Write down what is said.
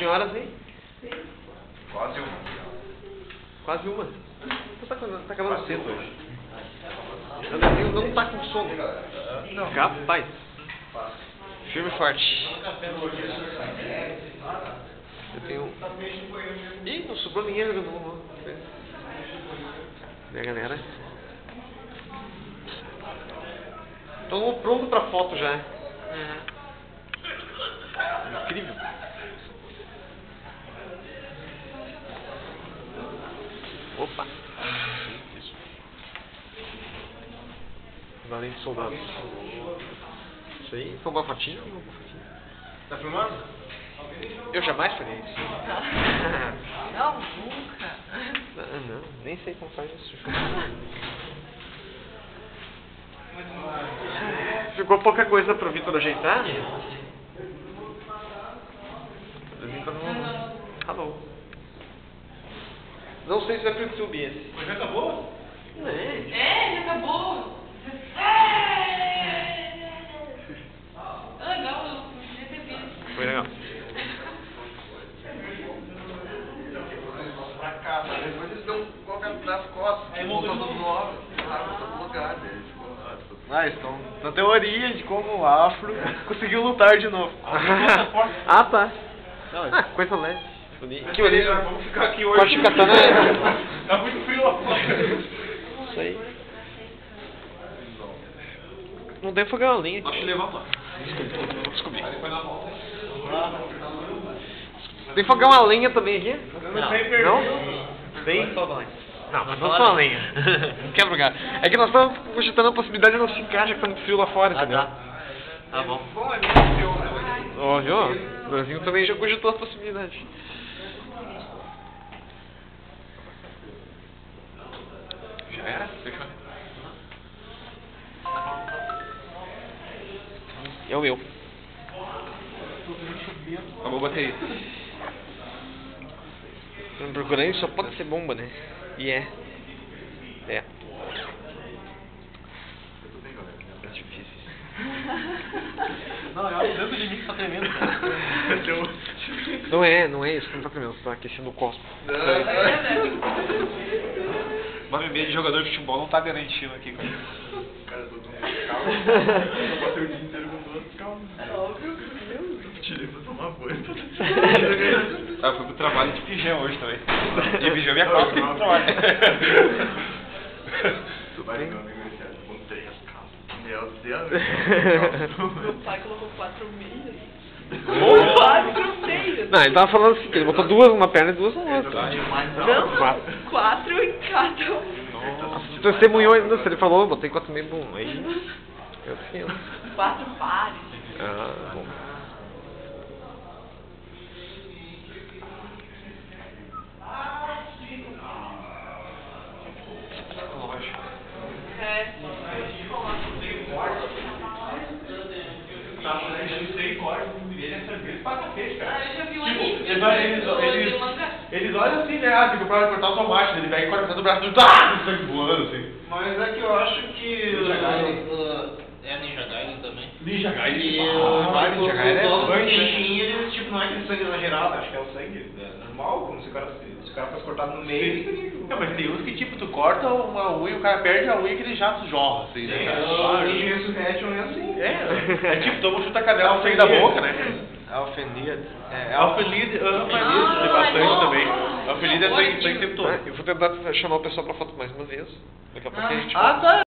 senhoras aí? Quase uma. Quase uma. Então tá acabando cedo hoje. Andrezinho não tá com sono. Não. Capaz. Firme e forte. Eu tenho... Ih, não sobrou ninguém jogando bola. E aí, galera? Tô pronto pra foto já. Incrível. Opa. Isso. Valente soldados. Isso aí, foi uma fotinha? Tá filmando? Eu jamais faria isso. Não, nunca. Não, nem sei como faz isso. Ficou pouca coisa pro Vitor ajeitar? O Vitor não... Alô. Não sei se vai pro YouTube esse. Mas já acabou? É, já acabou. Legal, eu podia ter visto. Foi legal. Pra cá, mas depois eles dão um golpe nas costas. Aí voltou todo no lugar deles. Estão na teoria de como o Afro conseguiu lutar de novo. Ah, tá. Não, Coisa leve. Que orelha. Vamos ficar aqui hoje. Corte katana. Tá muito frio lá fora. Isso aí. Não deve fogar uma lenha. Acho que levantar. Vou descobrir. Aí depois na volta. Tem que fogar uma lenha também aqui? Não. Não? Tem? Não, mas não só uma lenha. Não quebra o galho. É que nós estamos cogitando a possibilidade de não ficar, já que tá muito frio lá fora, entendeu? Tá bom. Bom, é meio frio, né? Ó, viu? O Brasil também já cogitou a possibilidade. Já era? Fechou. É o meu. Acabou a bateria. Tô procurando, só pode ser bomba, né? E é. É. É difícil. Não, é o dentro de mim que tá tremendo, cara. Não é isso, não tá tremendo, tá aquecendo o cosmo. Uma bebê de jogador de futebol não tá garantindo aqui, cara. Cara, todo mundo calma. Eu passei o dia inteiro com duas calmas. É óbvio. Tirei pra tomar banho. Ah, eu fui pro trabalho de pijama hoje também. De pijama e a calça pro trabalho. Tu vai ligar o amigo com 3 calças. Meu Deus. Meu pai colocou 4 meias. 4 meias. Não, ele tava falando assim, que ele botou duas numa perna e duas na outra. Não, 4 em cada um. Você testemunhou ainda, se ele falou, eu botei 4 meio bom. Aí, eu sinto. 4 pares. Ah, bom. É. Ah, eu já vi um anime. Eles olham assim, né? Tipo, pra cortar o tomate, ele pega e corta o braço do sangue voando, assim. Mas é que eu acho que Ninja Gaiden. é Ninja Gaiden também. Ninja Gaiden. E Ninja Gaiden é os punch, né? eles, tipo, não é aquele sangue exagerado, acho que é o sangue normal, como se o cara fosse cortado no meio. Não, mas tem uns que, tipo, tu corta uma unha, o cara perde a unha que ele já jorra, assim, né, cara? O Ninja Resurrection é assim. É tipo, toma um chuta-canela, sangue da boca, né? Alfenid. Alfenid, tem bastante também. Alfenid é sangue o tempo todo. Eu vou tentar chamar o pessoal pra foto mais uma vez. Daqui a pouco a gente... Ah, tá.